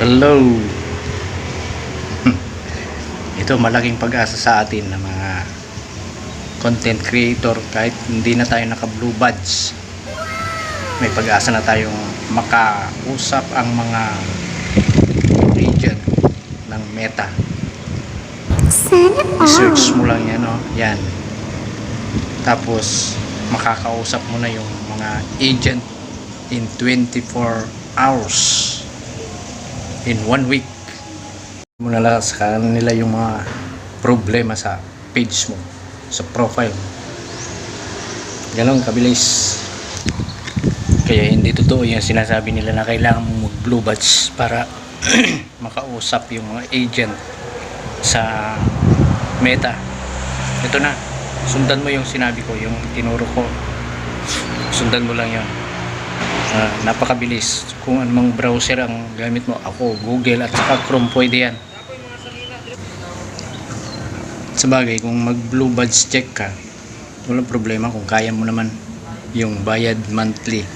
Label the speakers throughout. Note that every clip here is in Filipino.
Speaker 1: Hello. Ito malaking pag-asa sa atin ng mga content creator. Kahit hindi na tayo naka blue badge, may pag-asa na tayong makausap ang mga agent ng Meta. I-search mo lang yan, yan. Tapos makakausap mo na yung mga agent in 24 hours, in 1 week. Mo na lang sa kanila yung mga problema sa page mo, sa profile. Ganon kabilis. Kaya hindi totoo yung sinasabi nila na kailangan mo mag blue badge para makausap yung mga agent sa Meta. Ito na, sundan mo yung sinabi ko, yung tinuro ko, sundan mo lang yun. Napakabilis. Kung anong browser ang gamit mo, ako Google at saka Chrome, pwede yan. Sabagay, kung mag blue badge check ka, walang problema kung kaya mo naman. Yung bayad monthly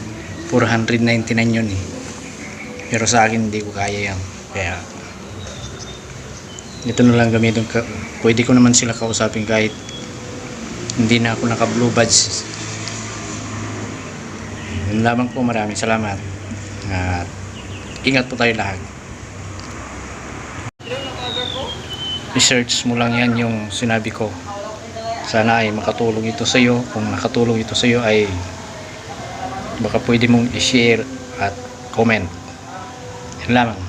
Speaker 1: 499 yun pero sa akin hindi ko kaya yan, kaya ito na lang gamitin ka. Pwede ko naman sila kausapin kahit hindi na ako naka blue badge. Yun lamang po, maraming salamat at ingat po tayo lahat. I-search mo lang yan yung sinabi ko. Sana ay makatulong ito sa iyo. Kung nakatulong ito sa iyo ay baka pwede mong i-share at comment. Yan lamang.